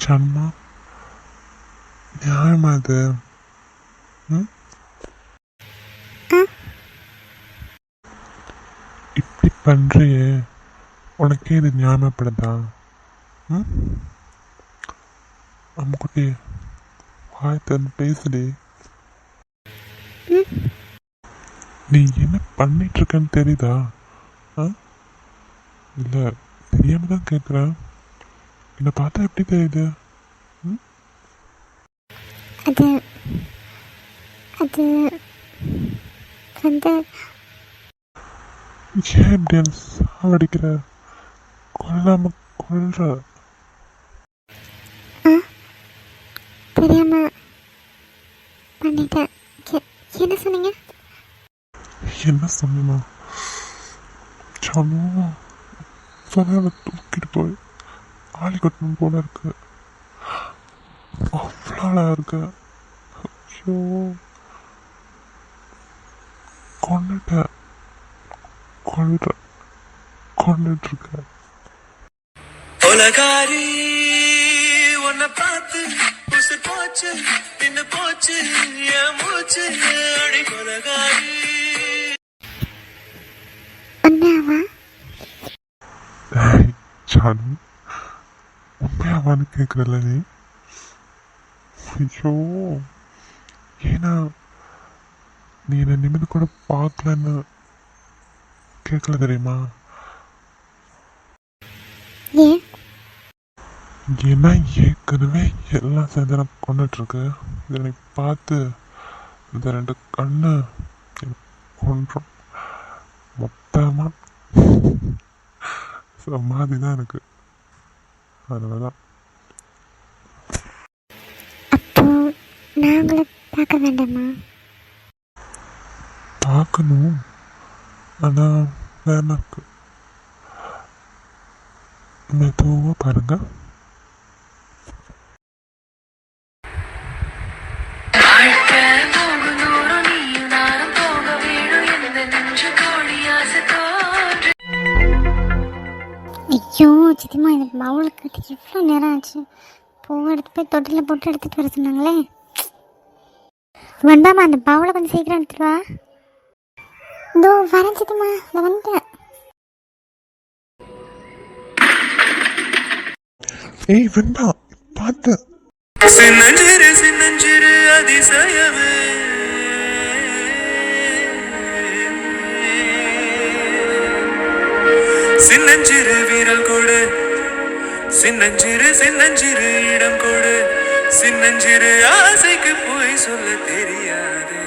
சண்மா, நியாயமா இது? ம்? இப்படி பண்றியே, உனக்கே இது நியாயப்படுதா? ம்? அம்முக்குட்டி, வாய் திறந்து பேசுடி. நீ என்ன பண்ணிட்டு இருக்கன்னு தெரியுதா? இல்லை, தெரியாம தான் கேட்குறேன். என்னை பார்த்தா எப்படி தெரியுது? அது அது வந்து ஏன் இப்படி என்ன சாவடிக்கிற? கொல்லாம கொல்ற. தெரியாம பண்ணிட்டேன். என்ன சொன்னீங்க? என்ன சொன்னா? சொன்னா சொன்னால தூக்கிட்டு போய் ஆளி கட்டணும் போல இருக்கு. அவ்வளோ அழகா இருக்கு. ஐயோ, கொண்டுட்டேன், கொண்டுட்டு இருக்க. உலகாரி உன்னை பார்த்து உசு போச்சு நின்னு போச்சு என் மூச்சு அடி உலகாரி. உண்மையாவா? சானு, உண்மையாவான்னு கேட்குறல நீ? ஐயோ, ஏன்னா நீ என்னை நிமிந்து கூட பார்க்கலன்னு கேட்கல தெரியுமா? ஏன்? ஏன்னா ஏற்கனவே எல்லாம் சேர்ந்து எனக்கு கொண்டுட்ருக்கு. இதை நீ பார்த்து இந்த 2 கண்ணு கொன்றோம். மொத்தமாக சமாதி தான் எனக்கு. அதனால தான். அப்போ நான் உங்களை பார்க்க வேண்டாமா? பார்க்கணும், ஆனால் வேணா இருக்கு. மெதுவாக பாருங்க. ஐயோ சித்திமா, இந்த பவுலுக்கு கட்டி எவ்வளோ நேரம் ஆச்சு. பூவை எடுத்து போய் தொட்டியில் போட்டு எடுத்துகிட்டு வர சொன்னாங்களே. வந்தாமா, அந்த பவுலை கொஞ்சம் சீக்கிரம் எடுத்துட்டு வா. இதோ வரேன் சித்திமா, இதை வந்துட்டேன். ஏய் வெண்பா, பார்த்து. சின்னஞ்சிறு சின்னஞ்சிறு அதிசயமே சின்னஞ்சிறு வீரல் கொடு சின்னஞ்சிறு சின்னஞ்சிறு இடம் கொடு சின்னஞ்சிறு ஆசைக்கு போய் சொல்ல தெரியாது.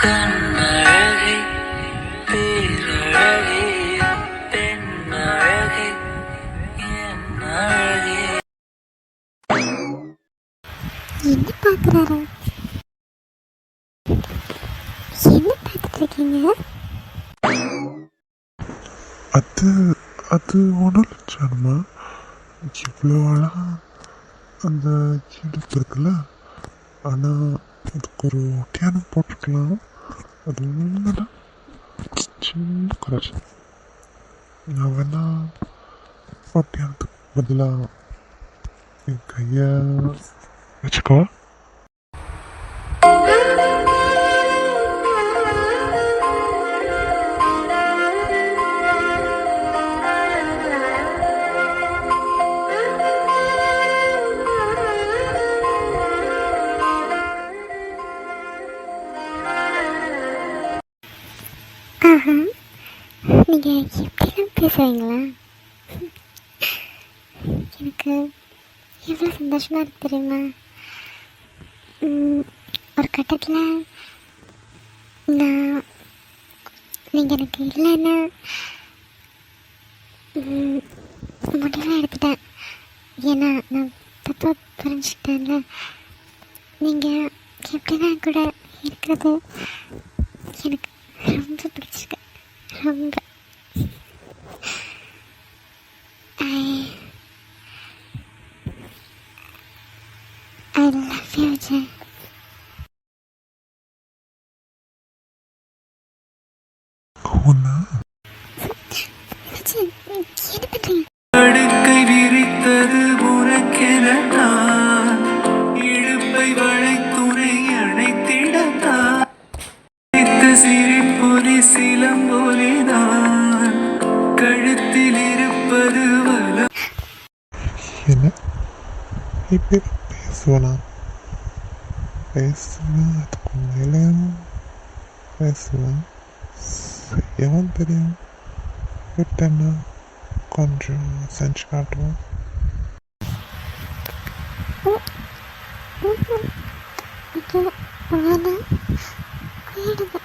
கண்ணழகே பேரழகே பெண்ணழகே என் அழகே. என்ன பார்க்குறாரு? என்ன பார்த்துட்டு இருக்கீங்க? அது அது ஒன்றும் இல்லை சானுமா. இவ்வளோ அழகா அந்த இடுப்பு இருக்குல்ல, ஆனால் அதுக்கு ஒரு ஒட்டியானம் போட்டுக்கலாம். அது உண்மைதான், சின்ன கரெக்ஷன். நான் வேணா ஒட்டியானத்துக்கு பதிலாக என் கையை வச்சுக்கோ. ஆஹா, நீங்கள் எப்படிலாம் பேசுவீங்களா? எனக்கு எவ்வளோ சந்தோஷமாக இருக்கு தெரியுமா? ஒரு கட்டத்தில் நான் நீங்கள் எனக்கு இல்லைன்னா முடிவாக எடுத்துட்டேன். ஏன்னா நான் தப்பாக புரிஞ்சுக்கிட்டேன்ல. நீங்கள் எப்படிதான் கூட இருக்கிறது எனக்கு ரொம்ப பிடிச்சிருக்கு. ரொம்ப I love you, Jay. ஒன்று மச்சான், என்ன பண்ணுறீங்க? படுக்கை விரித்தது உனக்கெனத்தான், இடுப்பை வளைத்துணை அணைத்திடத்தான், சிரிப்பொலி சிலம்பொலிதான், கழுத்தில் இருப்பது வல. என்ன இப்போ பேசுவேனா? பேசுவேன், அதுக்கு மேலேயும் பேசுவேன். செய்யவும் தெரியும். விட்டேன்னா கொஞ்சம் செஞ்சு காட்டுவேன். ஐயோ, வேணாம். கையெடுங்க.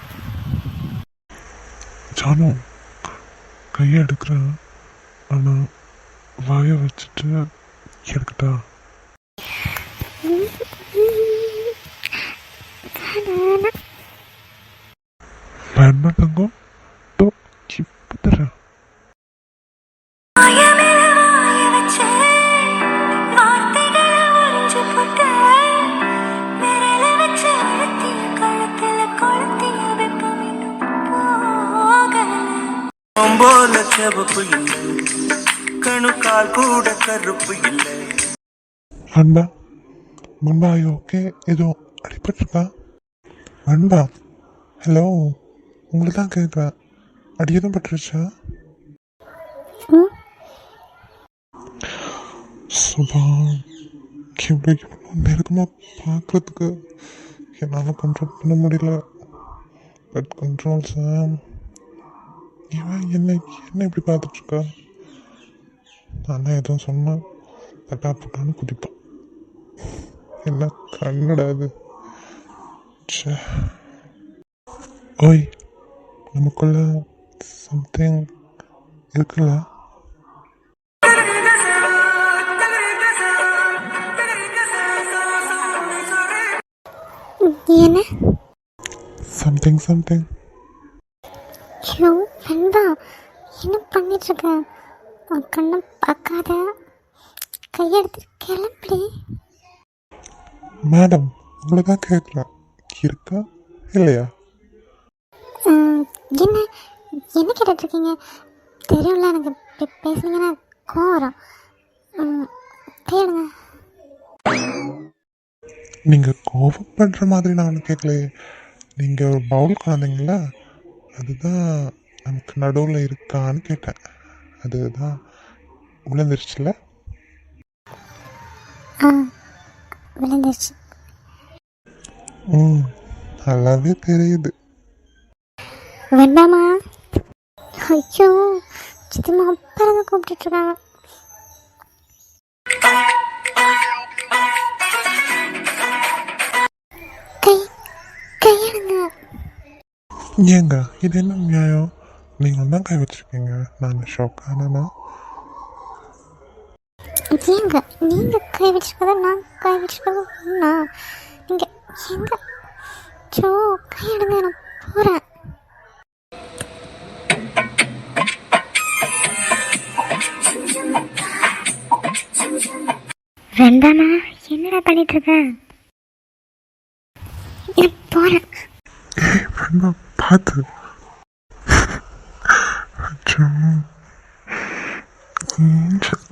ஜானு கையை எடுக்கிறேன், ஆனால் வாயை வச்சுட்டு எடுக்கட்டா? வேண்டாம் தங்கம், தோ இப்போ தரேன். போல செவப்பு இல்லை, கணுக்கால் கூட கருப்பு இல்லை. அன்பா அன்பா, ஓகே, ஏதோ அடிபட்டிருக்கா? அன்பா, ஹலோ, உங்களை தான் கேட்குறேன். அடி எதுவும் பட்டுருச்சா? சுபா, இப்படி நெருக்கமாக பார்க்குறதுக்கு என்னால் கண்ட்ரோல் பண்ண முடியல. பட் கண்ட்ரோல் சாம். இவன் என்ன இப்படி பார்த்துட்ருக்கா? நான் எதுவும் சொன்னேன் தட்டா போட்டான்னு குதிப்பான். என்ன கண்ணடா அது? ச்சே. ஓய், நமக்குள்ள சம்திங் இருக்குல்ல? என்ன? சம்திங் ஐயோ, வேண்டாம். என்ன பண்ணிட்டு இருக்க? உன் கண்ணை பார்க்காத. கையெடுத்து கிளம்பி. மேடம், உங்களை தான் கேட்குறேன். இருக்கா இல்லையா? என்ன என்ன கேட்டுட்ருக்கீங்க? தெரியும்ல, எனக்கு பேசுனீங்கன்னா கோவம் வரும். கையெடுங்க. நீங்கள் கோபப்படுற மாதிரி நான் ஒன்றும் கேட்கலையே. நீங்கள் ஒரு பவுல் குழந்தைங்கள, அதுதான் நமக்கு நடுவில் இருக்கான்னு கேட்டேன். அதுதான் விழுந்துருச்சுல? விழுந்துருச்சு. நல்லாவே தெரியுது. வேண்டாமா? ஐயோ, சித்தம்மா அப்புறம் கூப்பிட்டுருக்காங்க. கையெடுங்க. ஏங்க, இது என்ன நியாயம்? நீங்கள் தான் கை வச்சுருக்கீங்க, நான் ஷோக்கானா? ஏங்க, நீங்கள் கை வச்சுருக்கத நான் கை வச்சுருக்கது ஒன்றா? நீங்கள் எங்க? சோ, கையெடுங்க, நான் போகிறேன். வேண்டாமா? என்னடா பண்ணிட்டு இருக்க? போகிறேன். வேண்டாம், பார்த்து. அச்சோ, ஏஞ்சல்.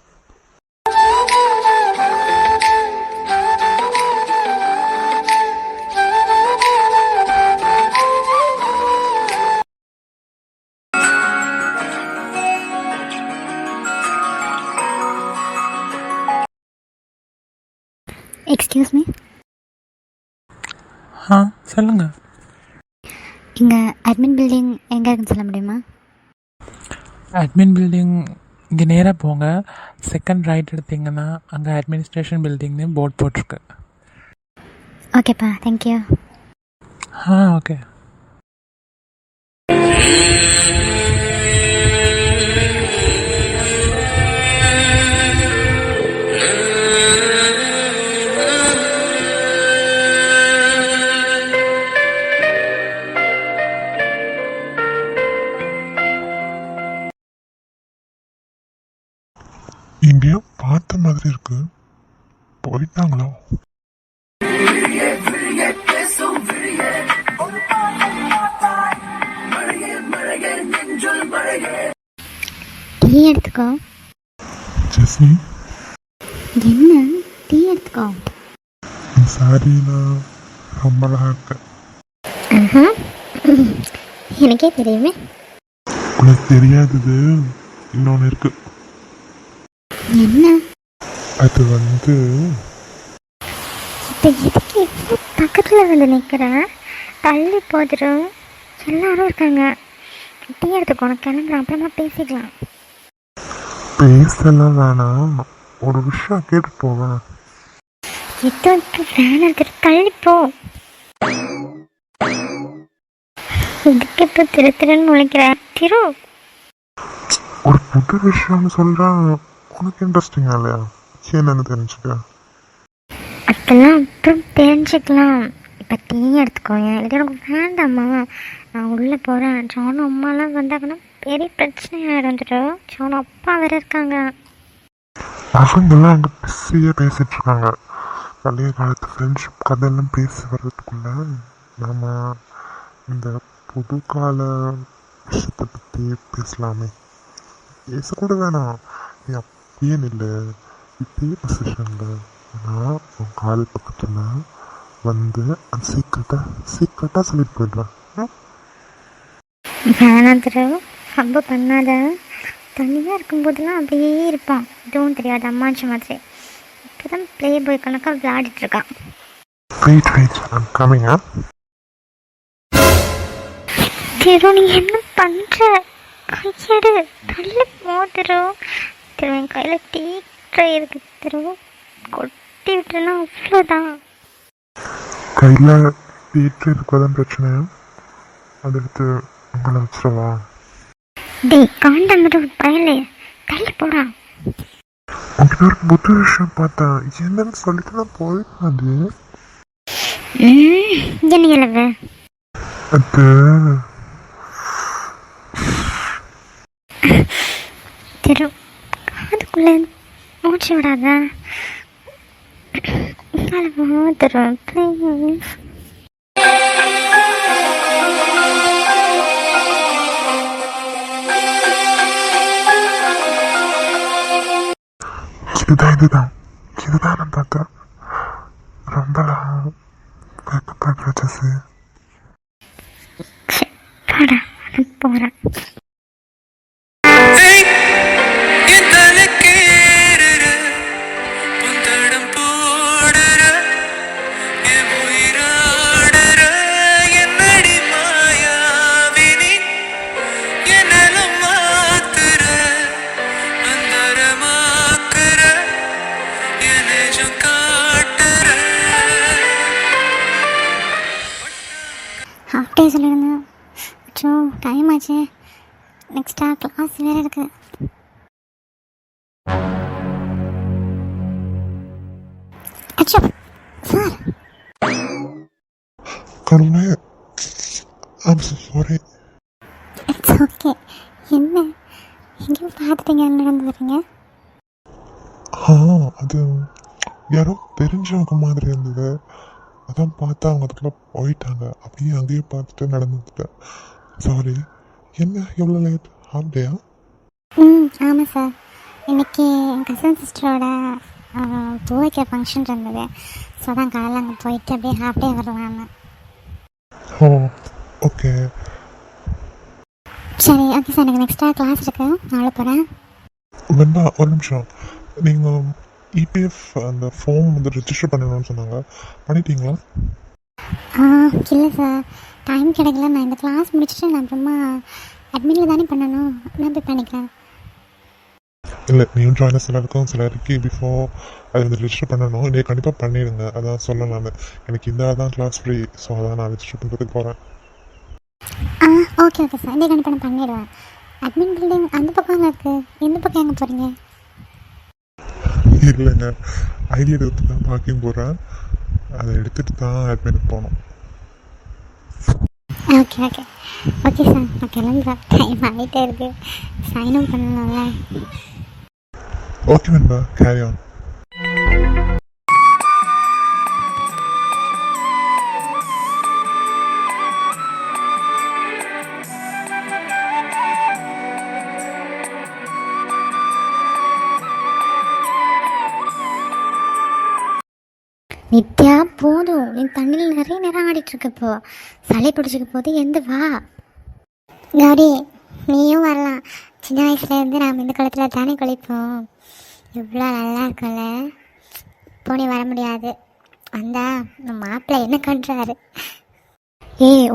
Excuse me. சொல்லுங்க. இங்கே அட்மின் பில்டிங் எங்கே இருக்குன்னு சொல்ல முடியுமா? அட்மின் பில்டிங் இங்கே நேராக போங்க, செகண்ட் ரைட் எடுத்தீங்கன்னா அங்கே அட்மினிஸ்ட்ரேஷன் பில்டிங்னு போர்ட் போட்டிருக்கு. ஓகேப்பா, தேங்க்யூ. ஓகே. எங்கேயோ பார்த்த மாதிரி இருக்கு. போயிட்டாங்களோ? மழையே டீ எடுத்துக்கோ. ஜெஸ்மி, என்ன டீ எடுத்துக்கோ. சாரி, நான் ரொம்ப அழகா இருக்கேன். ஆஹா, எனக்கே தெரியுமே. உனக்கு தெரியாதது இன்னொன்று இருக்கு. என்ன? அது வந்து இப்போ எதுக்கு இவ்வளோ பக்கத்தில் வந்து நிற்கிறேன்? தள்ளி போதுடும், எல்லாரும் இருக்காங்க. டீ எடுத்துக்கோ, நான் கிளம்புறேன், அப்புறமா பேசிக்கலாம். பேசலாம் வேணாம், ஒரு விஷயம் கேட்டு போவேன். எதுக்கு வேணாம், தள்ளிப்போ. இதுக்கு இப்போ திரு திருன்னு முழிக்கிறேன். திரு, ஒரு புது விஷயம்னு சொல்கிறேன், உனக்கு இன்ட்ரெஸ்டிங்காக இல்லையா? என்னன்னு தெரிஞ்சுக்க. அப்பெல்லாம் அப்புறம் தெரிஞ்சுக்கலாம். இப்போ டீ எடுத்துக்கோங்க. இது எனக்கு வேண்டாம்மா, நான் உள்ளே போகிறேன். ஜானும் அம்மாலாம் வந்தாங்கன்னா பெரிய பிரச்சனையாக இருந்துட்டோம். ஜானும் அப்பா வேறு இருக்காங்க. அவங்கெல்லாம் அங்கே பிஸியாக பேசிகிட்டு இருக்காங்க. பழைய காலத்து ஃப்ரெண்ட்ஷிப் கதையெல்லாம் பேசி வர்றதுக்குள்ள நாம் இந்த புது கால விஷயத்தை பற்றி பேசலாமே. பேசக்கூட வேணாம், நீ அப்படியே இல்லை, இப்பயே பொசிஷனில் ஆனால் உன் கால் பக்கத்தில் வந்து அந்த சீக்கிரட்டாக சொல்லிட்டு போயிடலாம். வேணாம் திரு, ரொம்ப பண்ணாத. தனியாக இருக்கும்போதெல்லாம் அப்படியே இருப்பான், இதுவும் தெரியாது அம்மாச்சி மாதிரி. இப்போ தான் ப்ளே பாய் கணக்காக விளையாடிட்டு இருக்கான். Wait, I'm coming. திரு, நீ என்ன பண்ணுற? கையெடு, தள்ளி போ திரு. திரு, என் கையில் டீ ட்ரை இருக்கு திரு, கொட்டி விட்டுருன்னா அவ்வளோதான். கையில் வீட்டு இருக்கதான் பிரச்சனையா? அதை எடுத்து உங்களை வச்சிடவா? டேய் காண்டாம பயலே, தள்ளி போடா. உங்ககிட்ட ஒரு புது விஷயம் பார்த்தேன், என்னன்னு சொல்லிட்டு நான் போயிடாது. என்ன இலவு? அது திரு, காதுக்குள்ள மூச்சு விடாத. திரு ப்ளீஸ். இதுதான் நான் பார்த்தேன். ரொம்ப கேட்கப்படுற ஜெஸ்ஸி. போடா, நான் போகிறேன். என் தலைக்கேறுற புந்தடம் போடுற என் உயிராடுற என்னடி மாயாவினி என்னலும் மாத்துற அந்தரமாக்குற என் நெஜம் காட்டுற. ஹாஃப் டே சொல்லியிருந்தேன். அச்சோ, டைம் ஆச்சு. நெக்ஸ்ட்டாக கிளாஸ் வேறு இருக்கு. அச்சோ சார். கருணை, ஐம் சாரி. It's okay. என்ன எங்கேயும் பார்த்துட்டீங்க நடந்து வரீங்க? அது யாரோ தெரிஞ்சவங்க மாதிரி இருந்தது, அதான் பார்த்தா அவங்க அதுக்குள்ளே போயிட்டாங்க. அப்படியே அங்கேயே பார்த்துட்டு நடந்துட்டேன். சாரி. என்ன எவ்வளோ லேட்? ஹாஃப் டேயா? ஆமாம் சார். இன்றைக்கி என் கசின் சிஸ்டரோட பூ வைக்கிற ஃபங்க்ஷன் இருந்தது. ஸோ அதான் காலையில் அங்கே போயிட்டு அப்படியே ஹாஃப் டே வரலான்னு. ஓ, ஓகே. சரி, ஓகே சார். எனக்கு நெக்ஸ்ட்டாக கிளாஸ் இருக்குது, நாளை போகிறேன். வேண்டா, ஒரு நிமிஷம். நீங்கள் இபிஎஃப் அந்த ஃபார்ம் வந்து ரெஜிஸ்டர் பண்ணணும்னு சொன்னாங்க, பண்ணிட்டீங்களா? இல்லை சார், டைம் கிடைக்கல. நான் இந்த கிளாஸ் முடிச்சுட்டு நான் அப்புறமா அட்மிட்டில் தானே பண்ணணும், நான் போய் பண்ணிக்கிறேன். இல்லை, நியூ ஜாயினர்ஸ் எல்லாருக்கும் சிலருக்கு பிஃபோர் அது வந்து ரெஜிஸ்டர் பண்ணணும். இதே கண்டிப்பாக பண்ணிடுங்க, அதான் சொல்ல நான். எனக்கு இந்த தான் கிளாஸ் ஃப்ரீ, ஸோ அதான் நான் ரெஜிஸ்டர் பண்ணுறதுக்கு போகிறேன். ஓகே சார், இதே கண்டிப்பாக நான் பண்ணிடுவேன். அட்மின் பில்டிங் அந்த பக்கம் அங்கே இருக்குது, எந்த பக்கம் எங்கே போகிறீங்க? இல்லைங்க, ஐடி எடுத்து தான் பார்க்கிங் போகிறேன், அதை எடுத்துகிட்டு தான் அட்மினுக்கு போகணும். ஓகே ஓகே ஓகே சார், நான் கிளம்புறேன். டைம் ஆகிட்டே இருக்குது, சைனும் பண்ணணும்ல. ஓகே நண்பா, கேரி ஆன். நித்யா போதும், நீ தண்ணியில் நிறைய நேரம் ஆடிட்டுருக்க. இப்போ சளி பிடிச்சிக்க போது எந்த வா. கௌரி நீயும் வரலாம். சின்ன வயசுலேருந்து நாம் இந்த குளத்தில் தானே குளிப்போம். இவ்வளோ நல்லா இருக்கல. இப்போ நீ வர முடியாது. வந்தா நம்ம மாப்பிள்ளை என்ன பண்ணுறாரு?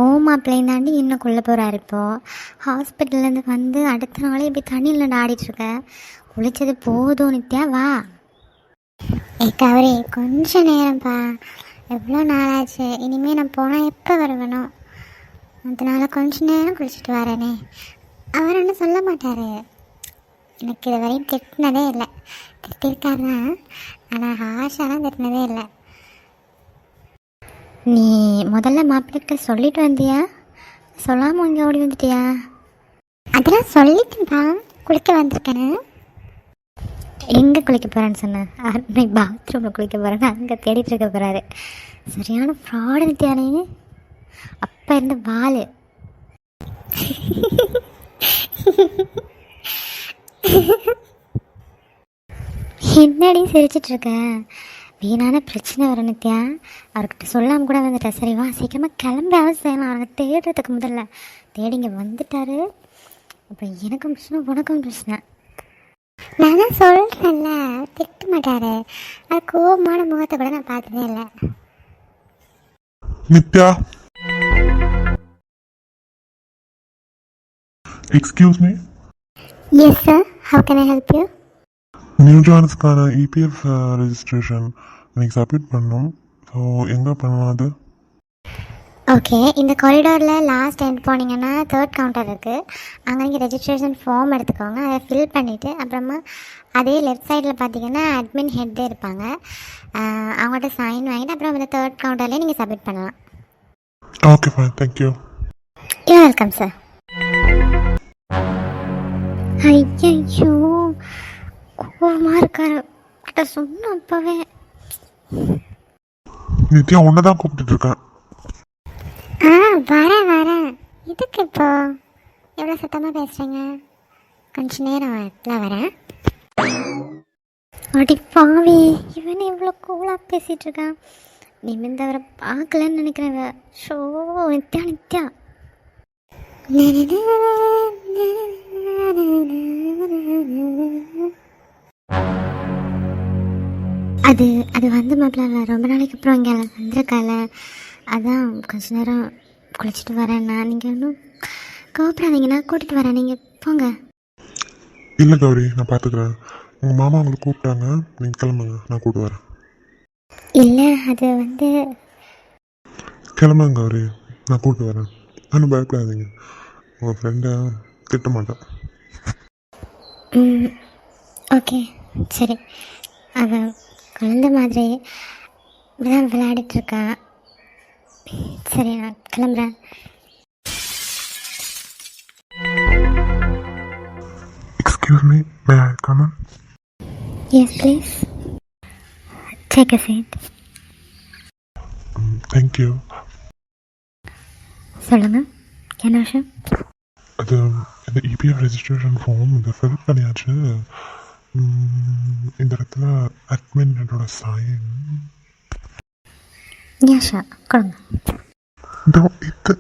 ஓ மாப்பிள்ளையும் தாண்டி இன்னும் கொள்ள போகிறாரு. இப்போது ஹாஸ்பிட்டல்லேருந்து வந்து அடுத்த நாளே இப்படி தண்ணியில் ஆடிட்டுருக்க. குளித்தது போதும் நித்யா வா. கௌரி கொஞ்ச நேரம்ப்பா, எவ்வளோ நாளாச்சு. இனிமேல் நான் போனால் எப்போ வருவேணும். அதனால கொஞ்ச நேரம் குளிச்சுட்டு வரேனே. அவர் ஒன்றும் சொல்ல மாட்டார். எனக்கு இது வரையும் திட்டினதே இல்லை. திட்டிருக்காரு தான், ஆனால் ஹாஷாலாம் திட்டினதே இல்லை. நீ முதல்ல மாப்பிள்ளைக்கு சொல்லிட்டு வந்தியா? சொல்லாமல் இங்கே ஓடி வந்துட்டியா? அதெல்லாம் சொல்லிட்டுப்பா, குளிக்க வந்திருக்கேன்னு. எங்கே குளிக்க போகிறேன்னு சொன்னேன்? அன்னை பாத்ரூமில் குளிக்க போகிறேன்னு அங்கே தேடிட்டு இருக்க போகிறாரு. சரியான ஃப்ராடு நித்யானே. அப்போ இருந்த வாள். என்னடி சிரிச்சிட்ருக்க? வீணான பிரச்சனை வரும் நித்யா. அவர்கிட்ட சொல்லாமல் கூட வந்துட்டேன். சரி வா சீக்கிரமாக கிளம்பி அவசியம். அவரை தேடுறதுக்கு முதல்ல தேடிங்க வந்துட்டாரு. அப்புறம் எனக்கும் பிரச்சனை உனக்கும் பிரச்சனை. நான் தான் சொல்கிறேன்ல, திட்ட மாட்டாரு. அது கோபமான முகத்தை கூட நான் பார்த்ததே இல்லை. Nithya, excuse me. Yes sir, how can I help you? New ஜாயின்ஸ்க்கான இபிஎஃப் ரெஜிஸ்ட்ரேஷன் இன்னைக்கு சப்மிட் பண்ணோம். ஸோ எங்கே பண்ணலாம் அது? ஓகே, இந்த காரிடாரில் லாஸ்ட் எண்ட் போனீங்கன்னா 3rd கவுண்டர் இருக்குது. அங்கே நீங்கள் ரெஜிஸ்ட்ரேஷன் ஃபார்ம் எடுத்துக்கோங்க. அதை ஃபில் பண்ணிவிட்டு அப்புறமா அதே லெஃப்ட் சைடில் பார்த்தீங்கன்னா அட்மின் ஹெட்டே இருப்பாங்க. அவங்கள்ட்ட சைன் வாங்கிட்டு அப்புறம் இந்த 3rd கவுண்டர்லேயே நீங்கள் சப்மிட் பண்ணலாம். Okay fine, thank you. You welcome sir. ஐயோ கோவமாக இருக்காரு. கிட்ட சொன்ன அப்போவே. நித்யா உன்னை தான் கூப்பிட்டுட்டு இருக்கேன். வரேன். இதுக்கு இப்போ எவ்வளோ சத்தமாக பேசுகிறீங்க? கொஞ்ச நேரம் வரேன். அடி பாவி, இவன் இவ்வளோ கூலாக பேசிகிட்டு இருக்கான். நிமிந்தவரை பார்க்கலன்னு நினைக்கிறேன். ஷோ நித்யா. அது அது வந்து மாப்பிள்ள ரொம்ப நாளைக்கு அப்புறம் இங்கே வந்திருக்கால, அதான் கொஞ்ச நேரம் குளிச்சுட்டு வரேன்னா. நீங்கள் ஒன்றும் கோபப்படாதீங்க, நான் கூட்டிகிட்டு வரேன், நீங்கள் போங்க. இல்லை கௌரி, நான் பார்த்துக்கிறேன். உங்கள் மாமா உங்களை கூப்பிட்டாங்க, நீங்கள் கிளம்புங்க, நான் கூப்பிட்டு வரேன். இல்லை அது வந்து கிளம்புங்க கௌரி, நான் கூப்பிட்டு வரேன். நானும் பயப்படாதீங்க, உங்கள் ஃப்ரெண்டை திட்ட மாட்டேன். ஓகே சரி. அவன் குழந்த மாதிரி இப்படிதான் விளையாடிட்டுருக்கான். சரி நான் கிளம்புறேன். Excuse me, may I come in? Yes please, take a seat. Thank you. சொல்லுங்கள், என்ன விஷயம்? அது இந்த இபிஎஃப் ரெஜிஸ்ட்ரேஷன் ஃபார்ம் இதை ஃபில் பண்ணியாச்சு. இந்த இடத்துல அட்மினோட சைன். யாஷா கொடுங்க. இதோ இது